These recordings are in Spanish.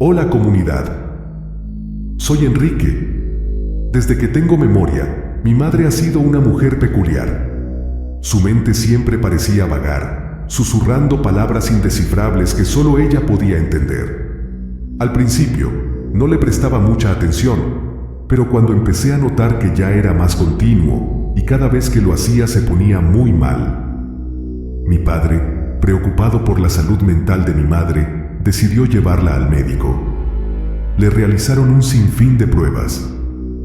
Hola comunidad. Soy Enrique. Desde que tengo memoria, mi madre ha sido una mujer peculiar. Su mente siempre parecía vagar, susurrando palabras indescifrables que solo ella podía entender. Al principio, no le prestaba mucha atención, pero cuando empecé a notar que ya era más continuo y cada vez que lo hacía se ponía muy mal. Mi padre, preocupado por la salud mental de mi madre, decidió llevarla al médico. Le realizaron un sinfín de pruebas.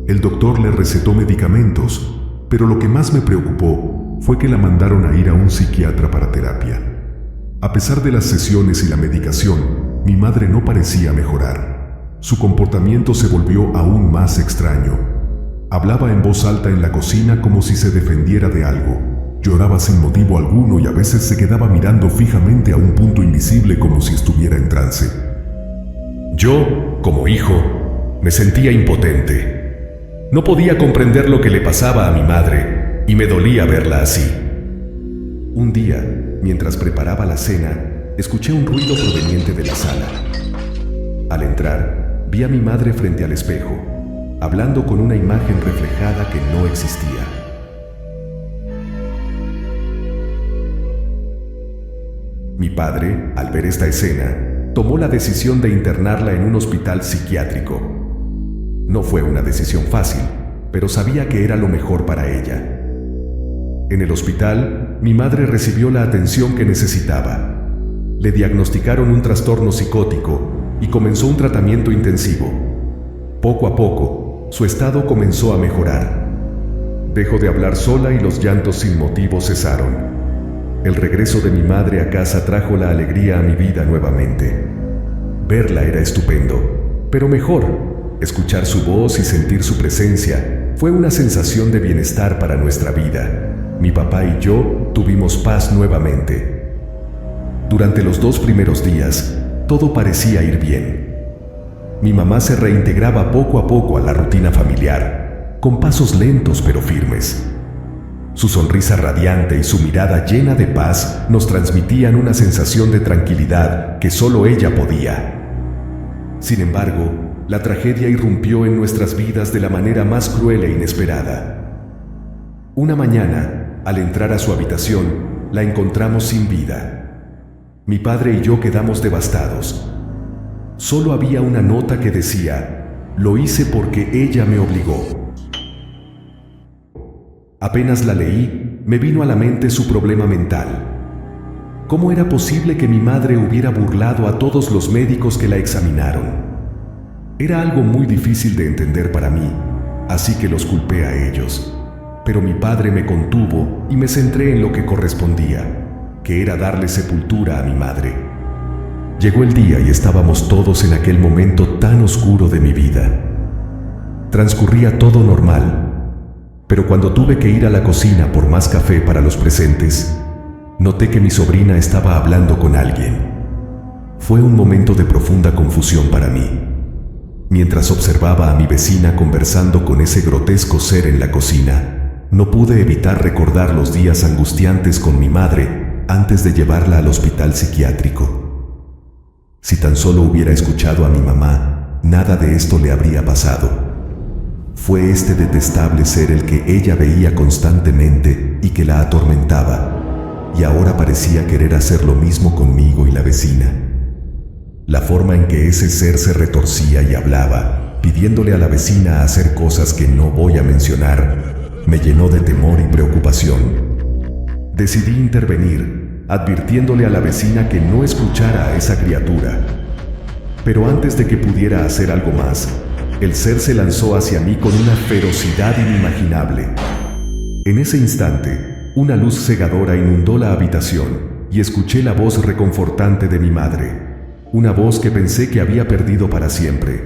El doctor le recetó medicamentos, pero lo que más me preocupó fue que la mandaron a ir a un psiquiatra para terapia. A pesar de las sesiones y la medicación, mi madre no parecía mejorar. Su comportamiento se volvió aún más extraño. Hablaba en voz alta en la cocina como si se defendiera de algo. Lloraba sin motivo alguno y a veces se quedaba mirando fijamente a un punto invisible como si estuviera en trance. Yo, como hijo, me sentía impotente. No podía comprender lo que le pasaba a mi madre y me dolía verla así. Un día, mientras preparaba la cena, escuché un ruido proveniente de la sala. Al entrar, vi a mi madre frente al espejo, hablando con una imagen reflejada que no existía. Mi padre, al ver esta escena, tomó la decisión de internarla en un hospital psiquiátrico. No fue una decisión fácil, pero sabía que era lo mejor para ella. En el hospital, mi madre recibió la atención que necesitaba. Le diagnosticaron un trastorno psicótico y comenzó un tratamiento intensivo. Poco a poco, su estado comenzó a mejorar. Dejó de hablar sola y los llantos sin motivo cesaron. El regreso de mi madre a casa trajo la alegría a mi vida nuevamente. Verla era estupendo, pero mejor, escuchar su voz y sentir su presencia fue una sensación de bienestar para nuestra vida. Mi papá y yo tuvimos paz nuevamente. Durante los 2 primeros días, todo parecía ir bien. Mi mamá se reintegraba poco a poco a la rutina familiar, con pasos lentos pero firmes. Su sonrisa radiante y su mirada llena de paz nos transmitían una sensación de tranquilidad que solo ella podía. Sin embargo, la tragedia irrumpió en nuestras vidas de la manera más cruel e inesperada. Una mañana, al entrar a su habitación, la encontramos sin vida. Mi padre y yo quedamos devastados. Solo había una nota que decía: "Lo hice porque ella me obligó". Apenas la leí, me vino a la mente su problema mental. ¿Cómo era posible que mi madre hubiera burlado a todos los médicos que la examinaron? Era algo muy difícil de entender para mí, así que los culpé a ellos. Pero mi padre me contuvo y me centré en lo que correspondía, que era darle sepultura a mi madre. Llegó el día y estábamos todos en aquel momento tan oscuro de mi vida. Transcurría todo normal. Pero cuando tuve que ir a la cocina por más café para los presentes, noté que mi sobrina estaba hablando con alguien. Fue un momento de profunda confusión para mí. Mientras observaba a mi vecina conversando con ese grotesco ser en la cocina, no pude evitar recordar los días angustiantes con mi madre antes de llevarla al hospital psiquiátrico. Si tan solo hubiera escuchado a mi mamá, nada de esto le habría pasado. Fue este detestable ser el que ella veía constantemente y que la atormentaba, y ahora parecía querer hacer lo mismo conmigo y la vecina. La forma en que ese ser se retorcía y hablaba, pidiéndole a la vecina hacer cosas que no voy a mencionar, me llenó de temor y preocupación. Decidí intervenir, advirtiéndole a la vecina que no escuchara a esa criatura. Pero antes de que pudiera hacer algo más, el ser se lanzó hacia mí con una ferocidad inimaginable. En ese instante, una luz cegadora inundó la habitación y escuché la voz reconfortante de mi madre, una voz que pensé que había perdido para siempre.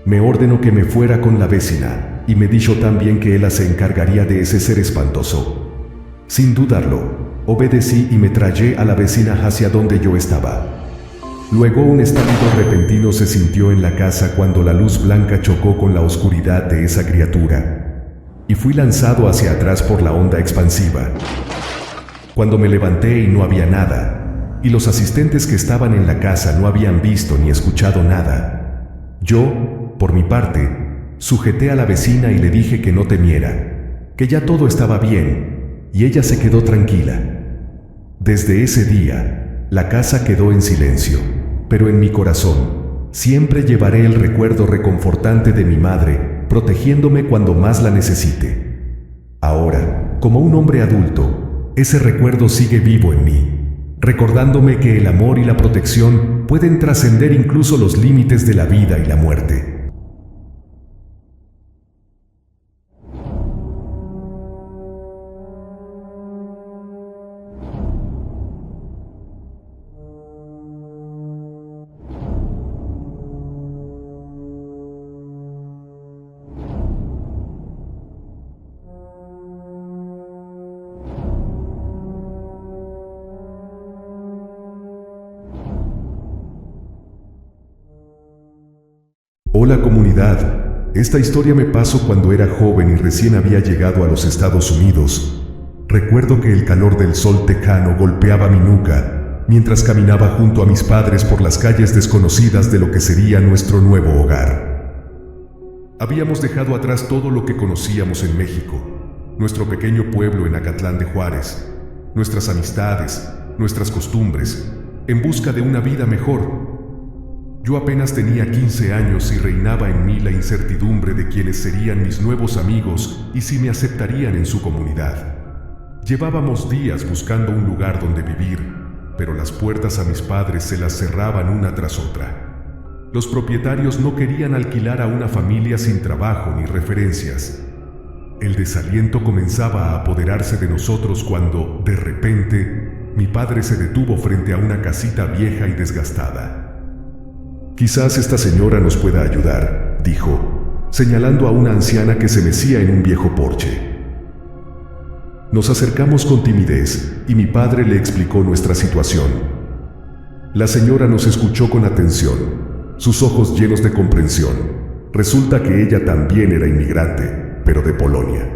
Me ordenó que me fuera con la vecina y me dijo también que ella se encargaría de ese ser espantoso. Sin dudarlo, obedecí y me traje a la vecina hacia donde yo estaba. Luego un estallido repentino se sintió en la casa cuando la luz blanca chocó con la oscuridad de esa criatura, y fui lanzado hacia atrás por la onda expansiva. Cuando me levanté y no había nada, y los asistentes que estaban en la casa no habían visto ni escuchado nada. Yo, por mi parte, sujeté a la vecina y le dije que no temiera, que ya todo estaba bien, y ella se quedó tranquila. Desde ese día, la casa quedó en silencio, pero en mi corazón, siempre llevaré el recuerdo reconfortante de mi madre, protegiéndome cuando más la necesite. Ahora, como un hombre adulto, ese recuerdo sigue vivo en mí, recordándome que el amor y la protección pueden trascender incluso los límites de la vida y la muerte. Hola comunidad, esta historia me pasó cuando era joven y recién había llegado a los Estados Unidos. Recuerdo que el calor del sol tejano golpeaba mi nuca mientras caminaba junto a mis padres por las calles desconocidas de lo que sería nuestro nuevo hogar. Habíamos dejado atrás todo lo que conocíamos en México, nuestro pequeño pueblo en Acatlán de Juárez, nuestras amistades, nuestras costumbres, en busca de una vida mejor. Yo apenas tenía 15 años y reinaba en mí la incertidumbre de quiénes serían mis nuevos amigos y si me aceptarían en su comunidad. Llevábamos días buscando un lugar donde vivir, pero las puertas a mis padres se las cerraban una tras otra. Los propietarios no querían alquilar a una familia sin trabajo ni referencias. El desaliento comenzaba a apoderarse de nosotros cuando, de repente, mi padre se detuvo frente a una casita vieja y desgastada. «Quizás esta señora nos pueda ayudar», dijo, señalando a una anciana que se mecía en un viejo porche. Nos acercamos con timidez y mi padre le explicó nuestra situación. La señora nos escuchó con atención, sus ojos llenos de comprensión. Resulta que ella también era inmigrante, pero de Polonia.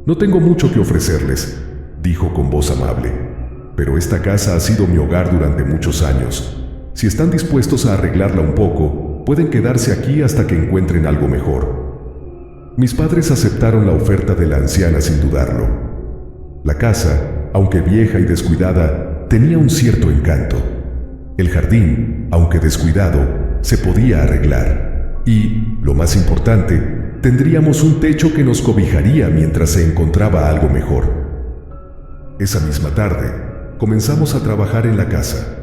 «No tengo mucho que ofrecerles», dijo con voz amable, «pero esta casa ha sido mi hogar durante muchos años. Si están dispuestos a arreglarla un poco, pueden quedarse aquí hasta que encuentren algo mejor». Mis padres aceptaron la oferta de la anciana sin dudarlo. La casa, aunque vieja y descuidada, tenía un cierto encanto. El jardín, aunque descuidado, se podía arreglar. Y, lo más importante, tendríamos un techo que nos cobijaría mientras se encontraba algo mejor. Esa misma tarde, comenzamos a trabajar en la casa.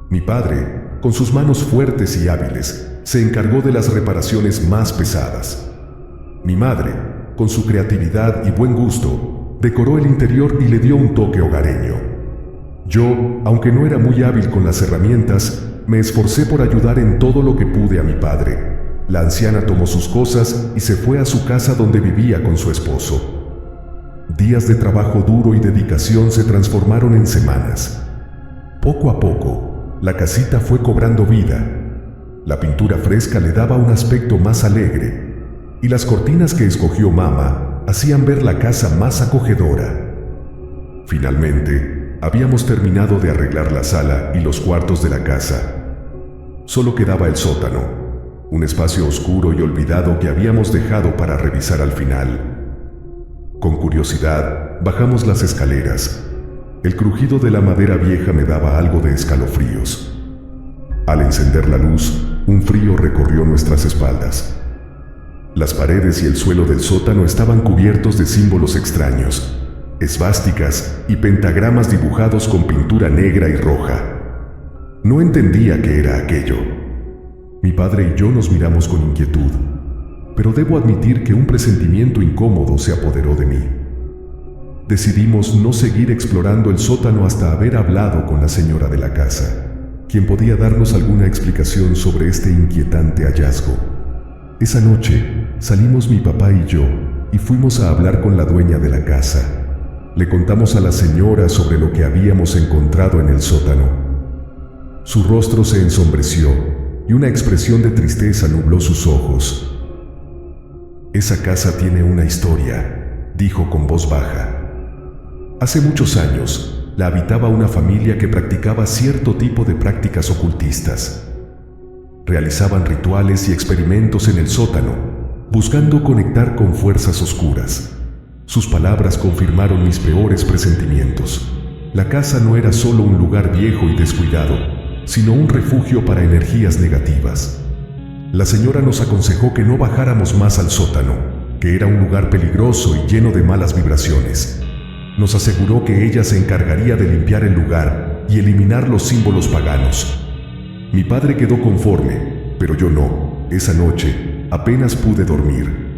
Mi padre, con sus manos fuertes y hábiles, se encargó de las reparaciones más pesadas. Mi madre, con su creatividad y buen gusto, decoró el interior y le dio un toque hogareño. Yo, aunque no era muy hábil con las herramientas, me esforcé por ayudar en todo lo que pude a mi padre. La anciana tomó sus cosas y se fue a su casa donde vivía con su esposo. Días de trabajo duro y dedicación se transformaron en semanas. Poco a poco, la casita fue cobrando vida. La pintura fresca le daba un aspecto más alegre, y las cortinas que escogió mamá hacían ver la casa más acogedora. Finalmente, habíamos terminado de arreglar la sala y los cuartos de la casa. Solo quedaba el sótano, un espacio oscuro y olvidado que habíamos dejado para revisar al final. Con curiosidad, bajamos las escaleras. El crujido de la madera vieja me daba algo de escalofríos. Al encender la luz, un frío recorrió nuestras espaldas. Las paredes y el suelo del sótano estaban cubiertos de símbolos extraños, esvásticas y pentagramas dibujados con pintura negra y roja. No entendía qué era aquello. Mi padre y yo nos miramos con inquietud, pero debo admitir que un presentimiento incómodo se apoderó de mí. Decidimos no seguir explorando el sótano hasta haber hablado con la señora de la casa, quien podía darnos alguna explicación sobre este inquietante hallazgo. Esa noche salimos mi papá y yo y fuimos a hablar con la dueña de la casa. Le contamos a la señora sobre lo que habíamos encontrado en el sótano. Su rostro se ensombreció y una expresión de tristeza nubló sus ojos. «Esa casa tiene una historia», dijo con voz baja. «Hace muchos años, la habitaba una familia que practicaba cierto tipo de prácticas ocultistas. Realizaban rituales y experimentos en el sótano, buscando conectar con fuerzas oscuras. Sus palabras confirmaron mis peores presentimientos. La casa no era solo un lugar viejo y descuidado, sino un refugio para energías negativas. La señora nos aconsejó que no bajáramos más al sótano, que era un lugar peligroso y lleno de malas vibraciones. Nos aseguró que ella se encargaría de limpiar el lugar y eliminar los símbolos paganos. Mi padre quedó conforme, pero yo no. Esa noche apenas pude dormir.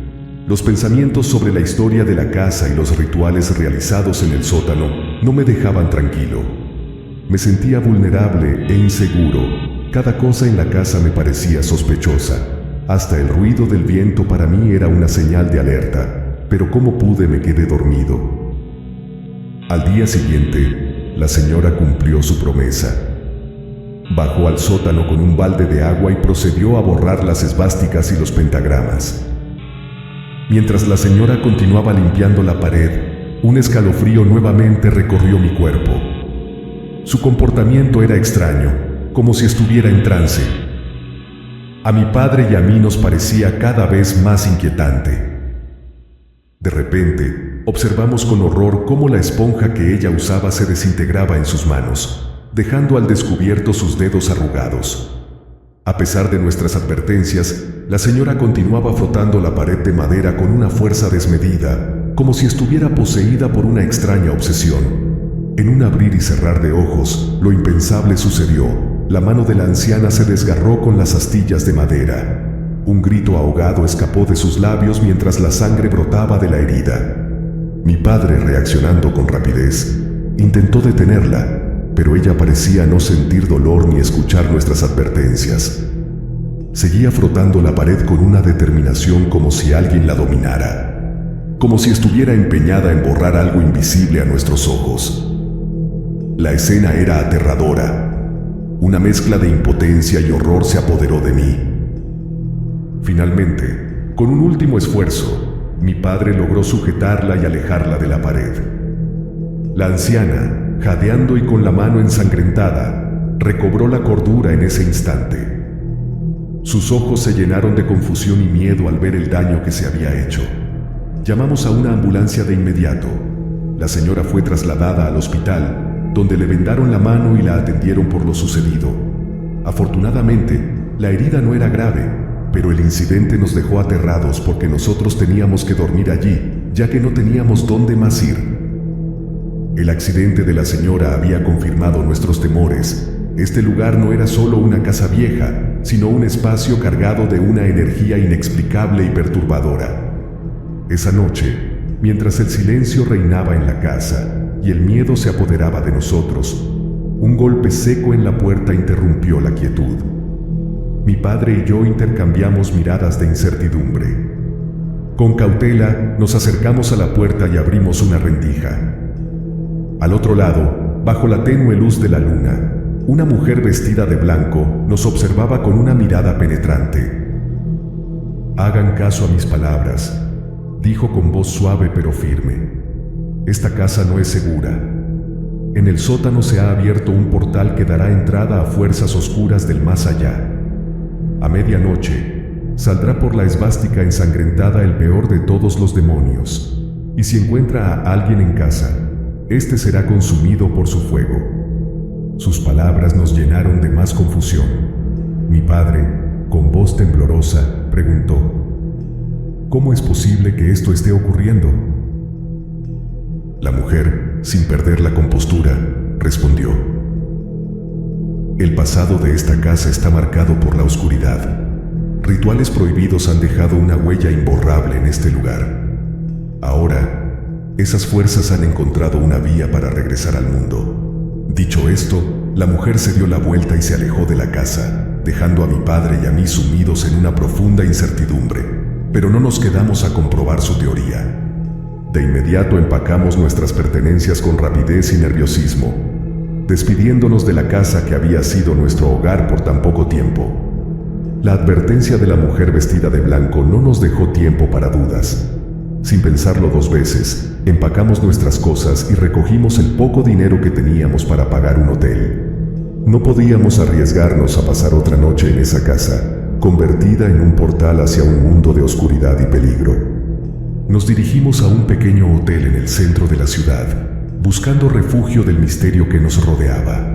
Los pensamientos sobre la historia de la casa y los rituales realizados en el sótano no me dejaban tranquilo. Me sentía vulnerable e inseguro. Cada cosa en la casa me parecía sospechosa. Hasta el ruido del viento para mí era una señal de alerta, pero como pude me quedé dormido. Al día siguiente, la señora cumplió su promesa. Bajó al sótano con un balde de agua y procedió a borrar las esvásticas y los pentagramas. Mientras la señora continuaba limpiando la pared, un escalofrío nuevamente recorrió mi cuerpo. Su comportamiento era extraño, como si estuviera en trance. A mi padre y a mí nos parecía cada vez más inquietante. De repente, observamos con horror cómo la esponja que ella usaba se desintegraba en sus manos, dejando al descubierto sus dedos arrugados. A pesar de nuestras advertencias, la señora continuaba frotando la pared de madera con una fuerza desmedida, como si estuviera poseída por una extraña obsesión. En un abrir y cerrar de ojos, lo impensable sucedió. La mano de la anciana se desgarró con las astillas de madera. Un grito ahogado escapó de sus labios mientras la sangre brotaba de la herida. Mi padre, reaccionando con rapidez, intentó detenerla, pero ella parecía no sentir dolor ni escuchar nuestras advertencias. Seguía frotando la pared con una determinación como si alguien la dominara, como si estuviera empeñada en borrar algo invisible a nuestros ojos. La escena era aterradora. Una mezcla de impotencia y horror se apoderó de mí. Finalmente, con un último esfuerzo, mi padre logró sujetarla y alejarla de la pared. La anciana, jadeando y con la mano ensangrentada, recobró la cordura en ese instante. Sus ojos se llenaron de confusión y miedo al ver el daño que se había hecho. Llamamos a una ambulancia de inmediato. La señora fue trasladada al hospital, donde le vendaron la mano y la atendieron por lo sucedido. Afortunadamente, la herida no era grave, pero el incidente nos dejó aterrados porque nosotros teníamos que dormir allí, ya que no teníamos dónde más ir. El accidente de la señora había confirmado nuestros temores. Este lugar no era solo una casa vieja, sino un espacio cargado de una energía inexplicable y perturbadora. Esa noche, mientras el silencio reinaba en la casa y el miedo se apoderaba de nosotros, un golpe seco en la puerta interrumpió la quietud. Mi padre y yo intercambiamos miradas de incertidumbre. Con cautela, nos acercamos a la puerta y abrimos una rendija. Al otro lado, bajo la tenue luz de la luna, una mujer vestida de blanco nos observaba con una mirada penetrante. «Hagan caso a mis palabras», dijo con voz suave pero firme. «Esta casa no es segura. En el sótano se ha abierto un portal que dará entrada a fuerzas oscuras del más allá. A medianoche, saldrá por la esvástica ensangrentada el peor de todos los demonios, y si encuentra a alguien en casa, este será consumido por su fuego». Sus palabras nos llenaron de más confusión. Mi padre, con voz temblorosa, preguntó: «¿Cómo es posible que esto esté ocurriendo?». La mujer, sin perder la compostura, respondió: «El pasado de esta casa está marcado por la oscuridad. Rituales prohibidos han dejado una huella imborrable en este lugar. Ahora, esas fuerzas han encontrado una vía para regresar al mundo». Dicho esto, la mujer se dio la vuelta y se alejó de la casa, dejando a mi padre y a mí sumidos en una profunda incertidumbre, pero no nos quedamos a comprobar su teoría. De inmediato empacamos nuestras pertenencias con rapidez y nerviosismo, despidiéndonos de la casa que había sido nuestro hogar por tan poco tiempo. La advertencia de la mujer vestida de blanco no nos dejó tiempo para dudas. Sin pensarlo dos veces, empacamos nuestras cosas y recogimos el poco dinero que teníamos para pagar un hotel. No podíamos arriesgarnos a pasar otra noche en esa casa, convertida en un portal hacia un mundo de oscuridad y peligro. Nos dirigimos a un pequeño hotel en el centro de la ciudad, buscando refugio del misterio que nos rodeaba.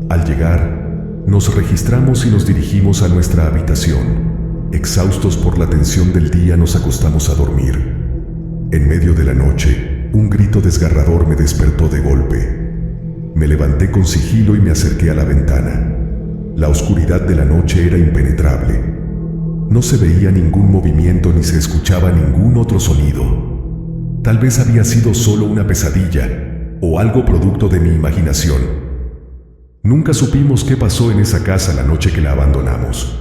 Al llegar, nos registramos y nos dirigimos a nuestra habitación. Exhaustos por la tensión del día, nos acostamos a dormir. En medio de la noche, un grito desgarrador me despertó de golpe. Me levanté con sigilo y me acerqué a la ventana. La oscuridad de la noche era impenetrable. No se veía ningún movimiento ni se escuchaba ningún otro sonido. Tal vez había sido solo una pesadilla o algo producto de mi imaginación. Nunca supimos qué pasó en esa casa la noche que la abandonamos.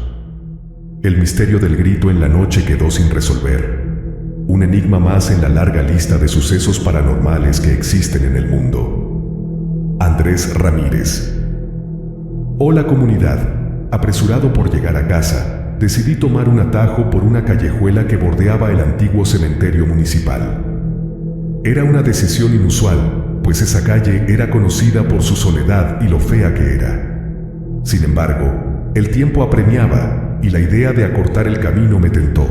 El misterio del grito en la noche quedó sin resolver. Un enigma más en la larga lista de sucesos paranormales que existen en el mundo. Andrés Ramírez. Hola comunidad. Apresurado por llegar a casa, decidí tomar un atajo por una callejuela que bordeaba el antiguo cementerio municipal. Era una decisión inusual, pues esa calle era conocida por su soledad y lo fea que era. Sin embargo, el tiempo apremiaba y la idea de acortar el camino me tentó.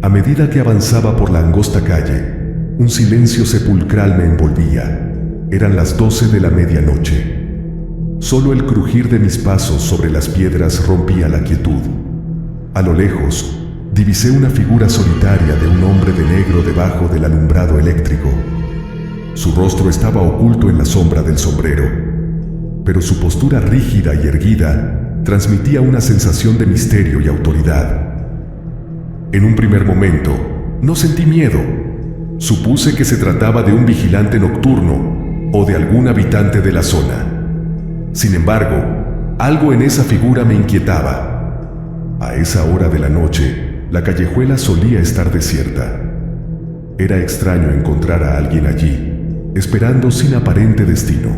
A medida que avanzaba por la angosta calle, un silencio sepulcral me envolvía. Eran las 12 de la medianoche. Solo el crujir de mis pasos sobre las piedras rompía la quietud. A lo lejos, divisé una figura solitaria de un hombre de negro debajo del alumbrado eléctrico. Su rostro estaba oculto en la sombra del sombrero, pero su postura rígida y erguida transmitía una sensación de misterio y autoridad. En un primer momento, no sentí miedo. Supuse que se trataba de un vigilante nocturno o de algún habitante de la zona. Sin embargo, algo en esa figura me inquietaba. A esa hora de la noche, la callejuela solía estar desierta. Era extraño encontrar a alguien allí, esperando sin aparente destino.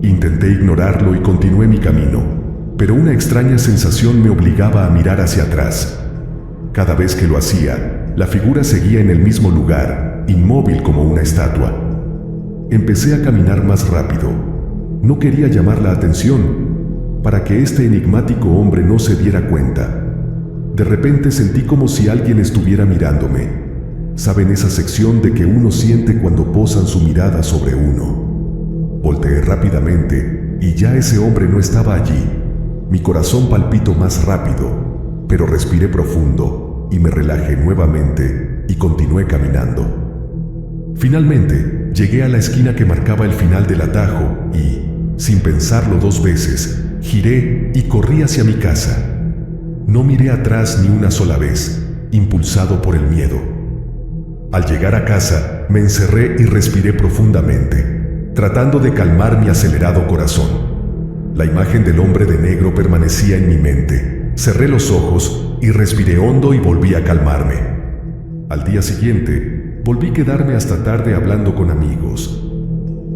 Intenté ignorarlo y continué mi camino, pero una extraña sensación me obligaba a mirar hacia atrás. Cada vez que lo hacía, la figura seguía en el mismo lugar, inmóvil como una estatua. Empecé a caminar más rápido. No quería llamar la atención, para que este enigmático hombre no se diera cuenta. De repente sentí como si alguien estuviera mirándome. ¿Saben esa sección de que uno siente cuando posan su mirada sobre uno? Volteé rápidamente y ya ese hombre no estaba allí. Mi corazón palpitó más rápido, pero respiré profundo y me relajé nuevamente y continué caminando. Finalmente, llegué a la esquina que marcaba el final del atajo y, sin pensarlo dos veces, giré y corrí hacia mi casa. No miré atrás ni una sola vez, impulsado por el miedo. Al llegar a casa, me encerré y respiré profundamente, tratando de calmar mi acelerado corazón. La imagen del hombre de negro permanecía en mi mente. Cerré los ojos y respiré hondo y volví a calmarme. Al día siguiente, volví a quedarme hasta tarde hablando con amigos.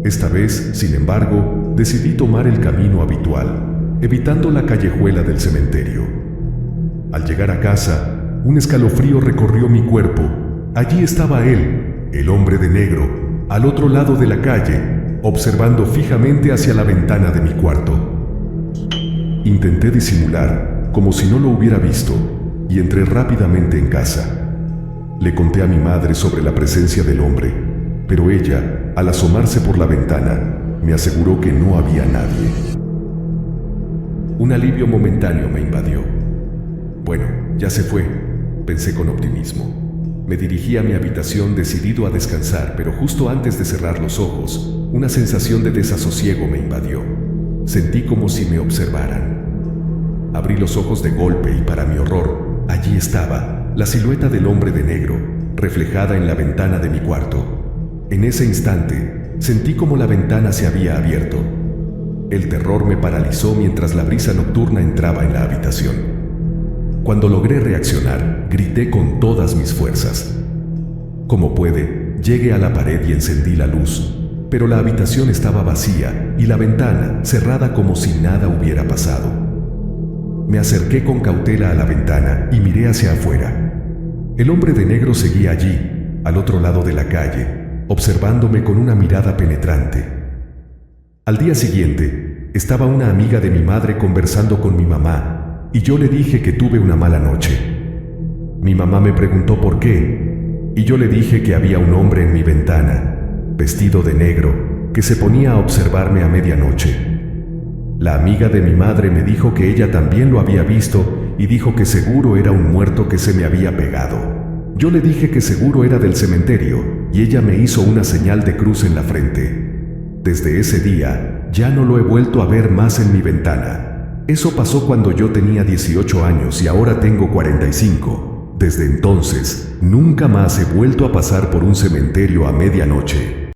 Esta vez, sin embargo, decidí tomar el camino habitual, evitando la callejuela del cementerio. Al llegar a casa, un escalofrío recorrió mi cuerpo. Allí estaba él, el hombre de negro, al otro lado de la calle, observando fijamente hacia la ventana de mi cuarto. Intenté disimular, como si no lo hubiera visto, y entré rápidamente en casa. Le conté a mi madre sobre la presencia del hombre, pero ella, al asomarse por la ventana, me aseguró que no había nadie. Un alivio momentáneo me invadió. Bueno, ya se fue, pensé con optimismo. Me dirigí a mi habitación decidido a descansar, pero justo antes de cerrar los ojos, una sensación de desasosiego me invadió. Sentí como si me observaran. Abrí los ojos de golpe y para mi horror, allí estaba, la silueta del hombre de negro, reflejada en la ventana de mi cuarto. En ese instante, sentí como la ventana se había abierto. El terror me paralizó mientras la brisa nocturna entraba en la habitación. Cuando logré reaccionar, grité con todas mis fuerzas. Como pude, llegué a la pared y encendí la luz, pero la habitación estaba vacía y la ventana cerrada como si nada hubiera pasado. Me acerqué con cautela a la ventana y miré hacia afuera. El hombre de negro seguía allí, al otro lado de la calle, observándome con una mirada penetrante. Al día siguiente, estaba una amiga de mi madre conversando con mi mamá, y yo le dije que tuve una mala noche. Mi mamá me preguntó por qué, y yo le dije que había un hombre en mi ventana, vestido de negro, que se ponía a observarme a medianoche. La amiga de mi madre me dijo que ella también lo había visto y dijo que seguro era un muerto que se me había pegado. Yo le dije que seguro era del cementerio y ella me hizo una señal de cruz en la frente. Desde ese día, ya no lo he vuelto a ver más en mi ventana. Eso pasó cuando yo tenía 18 años y ahora tengo 45. Desde entonces, nunca más he vuelto a pasar por un cementerio a medianoche.